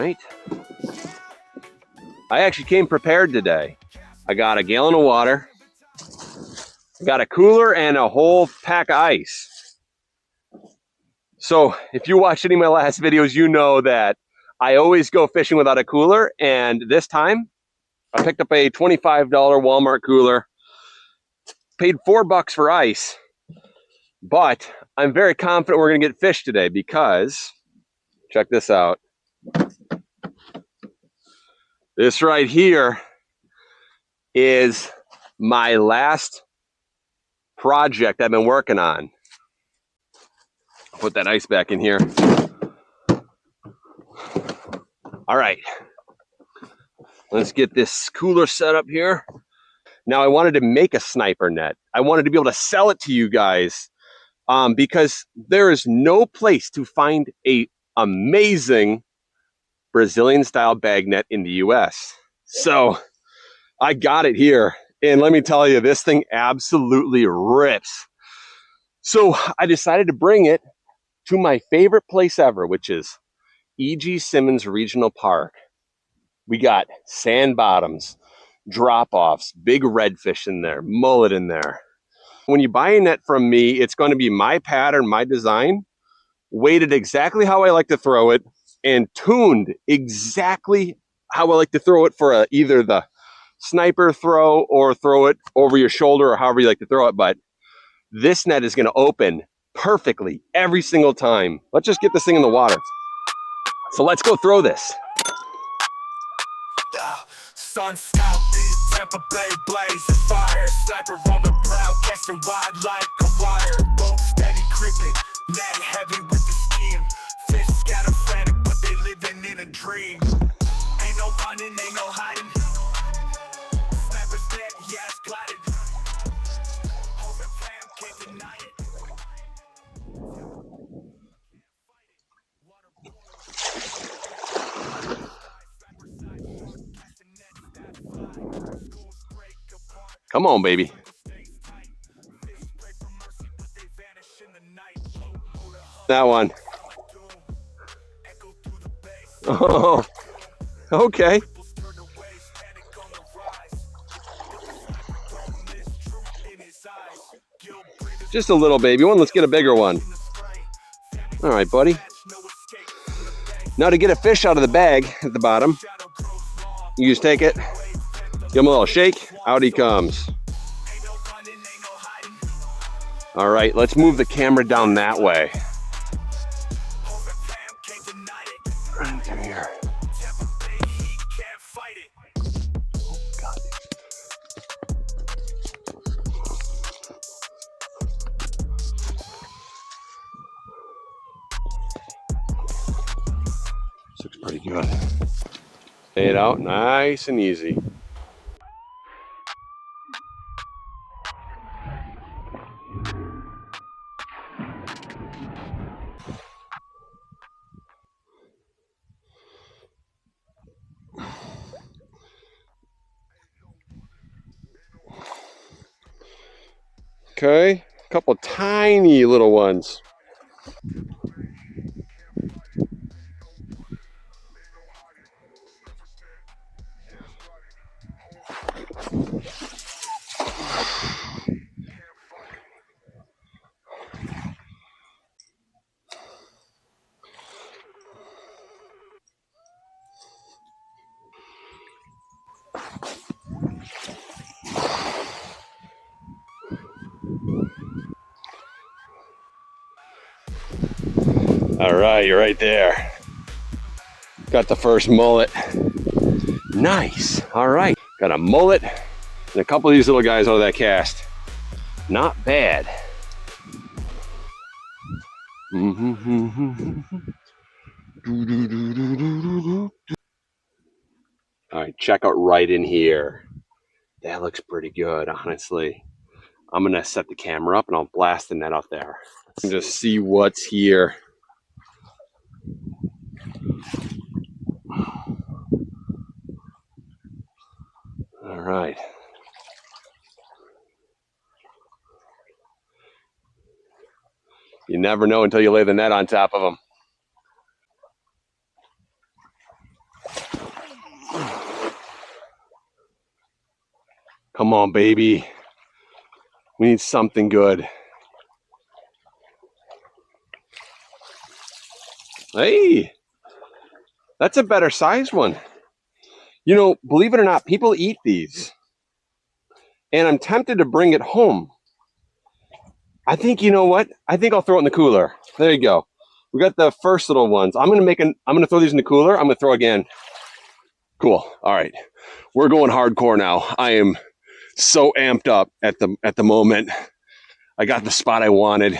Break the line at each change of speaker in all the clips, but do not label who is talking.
right. I actually came prepared today. I got a gallon of water, got a cooler, and a whole pack of ice. So if you watched any of my last videos, you know that I always go fishing without a cooler. And this time I picked up a $25 Walmart cooler, paid $4 for ice, but I'm very confident we're going to get fish today because check this out. This right here is my last project I've been working on. Put that ice back in here. All right, let's get this cooler set up here. Now I wanted to make a sniper net. I wanted to be able to sell it to you guys because there is no place to find a amazing Brazilian style bag net in the US. So I got it here, and let me tell you, this thing absolutely rips. So I decided to bring it to my favorite place ever, which is E.G. Simmons Regional Park. We got sand bottoms, drop-offs, big redfish in there, mullet in there. When you buy a net from me, it's going to be my pattern, my design, weighted exactly how I like to throw it, and tuned exactly how I like to throw it for either the sniper throw or throw it over your shoulder or however you like to throw it. But this net is going to open perfectly every single time. Let's just get this thing in the water. So let's go throw this.
Sun scout, Tampa Bay blazing fire. Sniper on the prowl, casting wide like a wire. Boat steady creeping, net heavy with the steam. Fish scatter frantic, but they living in a dream. Ain't no running, ain't no hiding. Sniper's dead, yeah, it's glided. Open fam, can't deny it.
Come on, baby. That one. Oh, okay. Just a little baby one. Let's get a bigger one. All right, buddy. Now to get a fish out of the bag at the bottom, you just take it, give him a little shake, out he comes. All right, let's move the camera down that way. Right through here. Oh, God. This looks pretty good. Lay it out nice and easy. Okay, a couple tiny little ones. All right, you're right there. Got the first mullet. Nice. All right, got a mullet and a couple of these little guys out of that cast. Not bad. All right, check out right in here. That looks pretty good, honestly. I'm gonna set the camera up and I'll blast the net out there. And just see what's here. All right. You never know until you lay the net on top of them. on, baby. We need something good. Hey, that's a better sized one. You know, believe it or not, people eat these. And I'm tempted to bring it home. I think, you know what? I think I'll throw it in the cooler. There you go. We got the first little ones. I'm gonna throw these in the cooler. I'm gonna throw again. Cool. All right. We're going hardcore now. I am so amped up at the moment. I got the spot I wanted.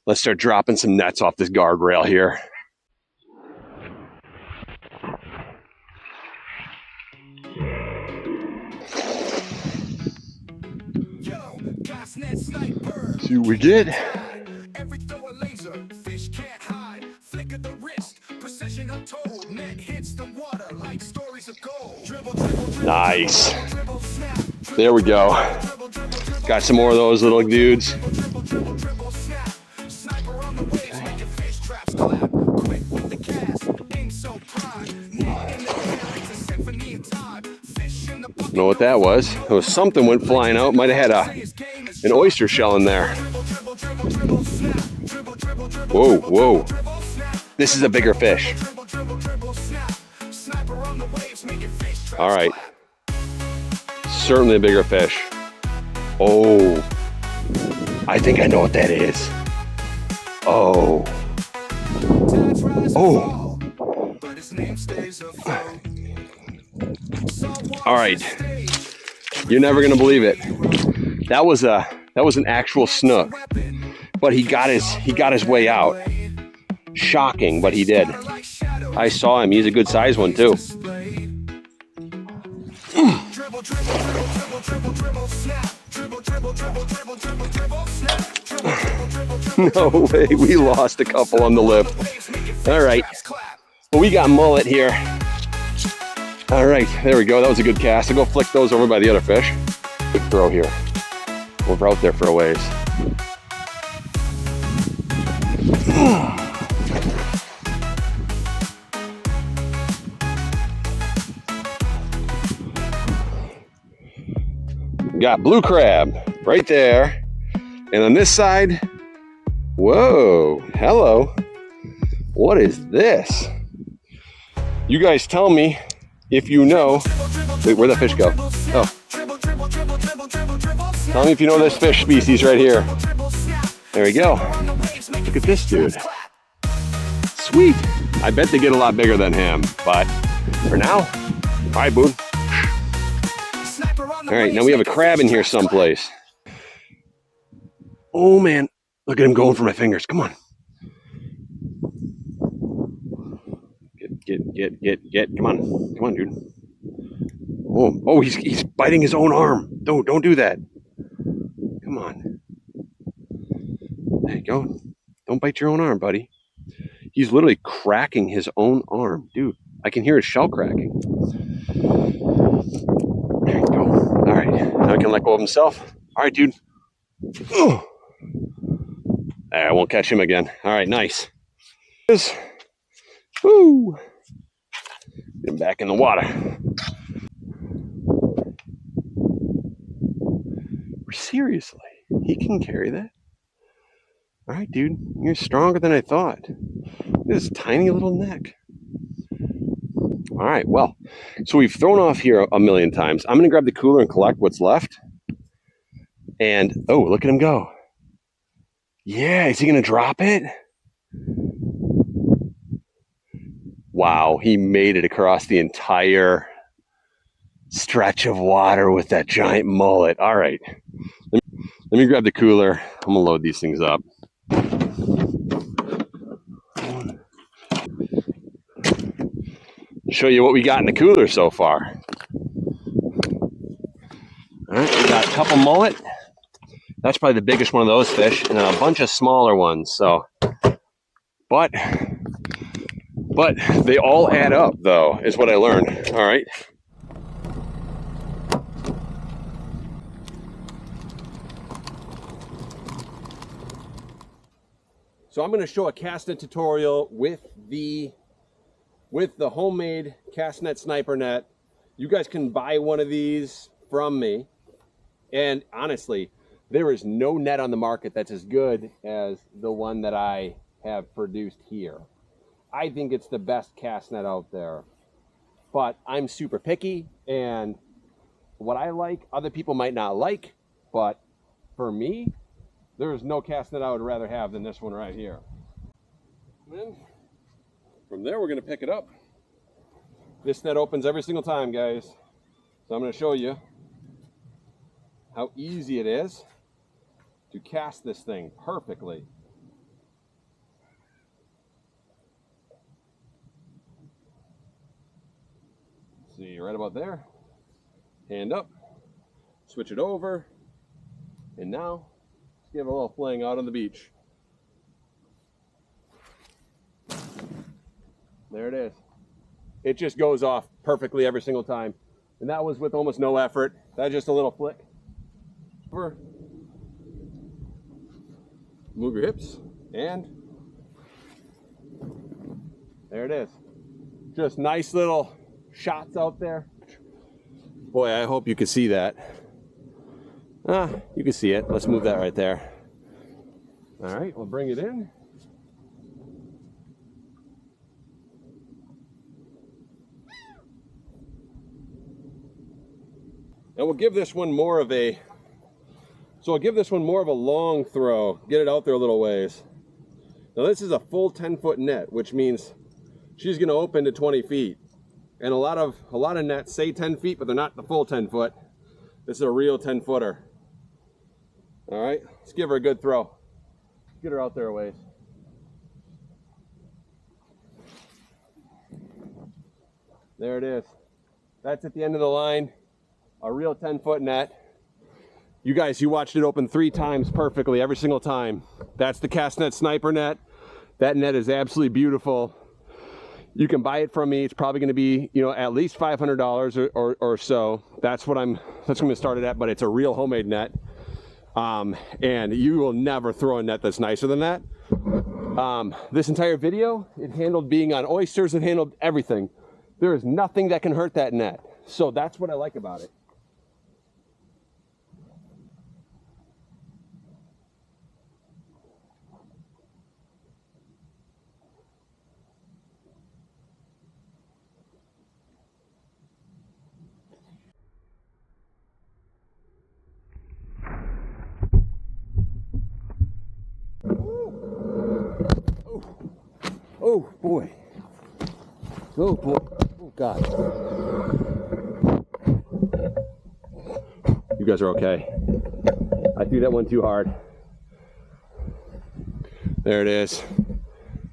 Let's start dropping some nets off this guardrail here. See what we get. Nice. There we go. Got some more of those little dudes. Know what that was? It was something went flying out. Might have had an oyster shell in there. Whoa, whoa. This is a bigger fish. All right. Certainly a bigger fish. Oh. I think I know what that is. Oh. Oh. All right. You're never gonna believe it. That was an actual snook. But he got his way out. Shocking, but he did. I saw him. He's a good sized one too. No way, we lost a couple on the lip. All right, well, we got mullet here. All right, there we go. That was a good cast. I'll go flick those over by the other fish. Good throw here. We're out there for a ways. Got blue crab right there. And on this side, whoa, hello. What is this? You guys tell me if you know. Wait, where'd that fish go? Oh. Tell me if you know this fish species right here. There we go. Look at this dude. Sweet. I bet they get a lot bigger than him, but for now, all right, boo. All right, now we have a crab in here someplace. Oh man, look at him going for my fingers. Come on. Get. Come on, dude. Oh, he's biting his own arm. Don't do that. Come on. There you go. Don't bite your own arm, buddy. He's literally cracking his own arm, dude. I can hear his shell cracking. There you go. All right, now he can let go of himself. All right, dude. Oh. I won't catch him again. All right, nice. Woo. Get him back in the water. Seriously, he can carry that? All right, dude, you're stronger than I thought. This tiny little neck. All right, well, so we've thrown off here a million times. I'm gonna grab the cooler and collect what's left. And, oh, look at him go. Yeah, is he gonna drop it? Wow, he made it across the entire stretch of water with that giant mullet. All right, let me grab the cooler. I'm gonna load these things up. Show you what we got in the cooler so far. All right, we got a couple mullet. That's probably the biggest one of those fish, and then a bunch of smaller ones. So, but they all add up, though, is what I learned. All right. So I'm going to show a cast net tutorial with the homemade cast net sniper net. You guys can buy one of these from me. And honestly, there is no net on the market that's as good as the one that I have produced here. I think it's the best cast net out there. But I'm super picky, and what I like, other people might not like. But for me, there is no cast net I would rather have than this one right here. And from there, we're going to pick it up. This net opens every single time, guys. So I'm going to show you how easy it is to cast this thing perfectly. See, right about there. Hand up, switch it over, and now let's give it a little fling out on the beach. There it is. It just goes off perfectly every single time. And that was with almost no effort. That's just a little flick. Over. Move your hips, and there it is. Just nice little shots out there. Boy, I hope you can see that. You can see it. Let's move that right there. All right, we'll bring it in. And we'll give this one more of a, I'll give this one more of a long throw, get it out there a little ways. Now this is a full 10-foot net, which means she's gonna open to 20 feet. And a lot of nets say 10 feet, but they're not the full 10 foot. This is a real 10-footer. All right, let's give her a good throw. Get her out there a ways. There it is. That's at the end of the line. A real 10-foot net. You guys, you watched it open 3 times perfectly every single time. That's the cast net sniper net. That net is absolutely beautiful. You can buy it from me. It's probably going to be, you know, at least $500 or so. That's what I'm going to start it at, but it's a real homemade net. And you will never throw a net that's nicer than that. This entire video, it handled being on oysters. It handled everything. There is nothing that can hurt that net. So that's what I like about it. Oh boy. Oh boy. Oh God. You guys are okay. I threw that one too hard. There it is.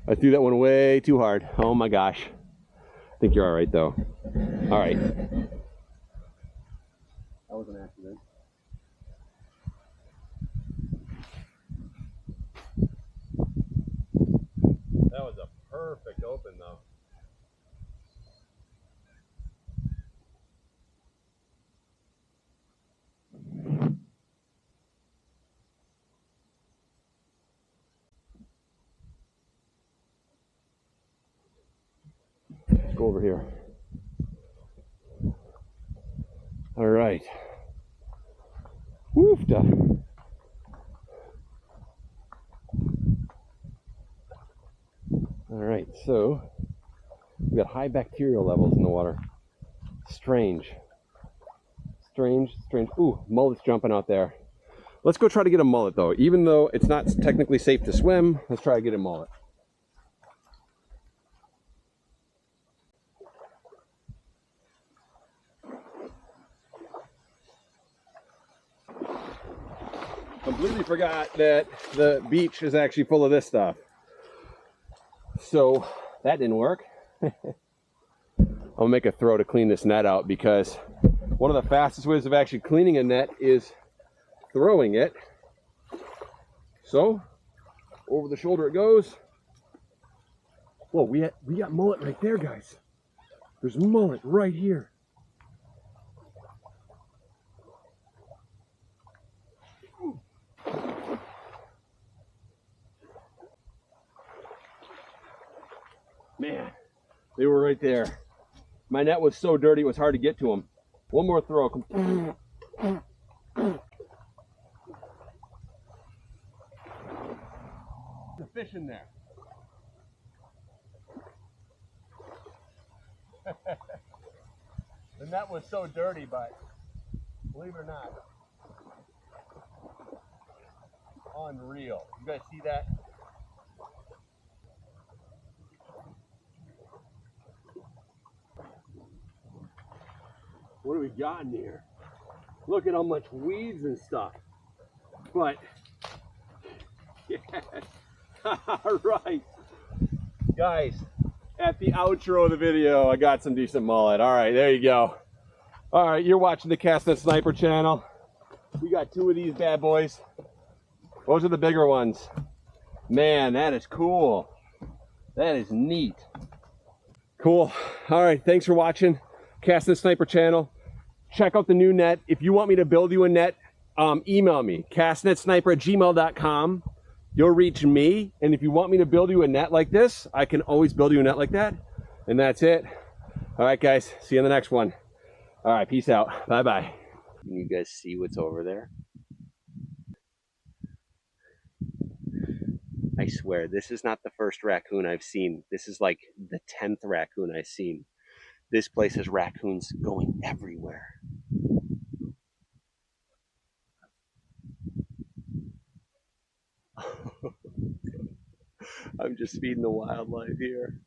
I threw that one way too hard. Oh my gosh. I think you're all right though. All right. That was an accident. That was a perfect open though. Let's go over here. All right. Woofda. All right, so we got high bacterial levels in the water. Strange. Strange. Ooh, mullet's jumping out there. Let's go try to get a mullet though. Even though it's not technically safe to swim, let's try to get a mullet. Completely forgot that the beach is actually full of this stuff. So that didn't work. I'll make a throw to clean this net out, because one of the fastest ways of actually cleaning a net is throwing it. So over the shoulder it goes. Whoa, we got mullet right there, guys. There's mullet right here. Man, they were right there. My net was so dirty it was hard to get to them. One more throw. fish in there. The net was so dirty, but believe it or not, unreal. You guys see that? What do we got in here? Look at how much weeds and stuff. But, yeah. All right. Guys, at the outro of the video, I got some decent mullet. All right, there you go. All right, you're watching the Castnet Sniper channel. We got 2 of these bad boys. Those are the bigger ones. Man, that is cool. That is neat. Cool. All right, thanks for watching Castnet Sniper channel. Check out the new net. If you want me to build you a net, email me, castnetsniper@gmail.com. You'll reach me, and if you want me to build you a net like this, I can always build you a net like that. And that's it. All right, guys. See you in the next one. All right, peace out. Bye-bye. Can you guys see what's over there? I swear, this is not the first raccoon I've seen. This is like the 10th raccoon I've seen. This place has raccoons going everywhere. I'm just feeding the wildlife here.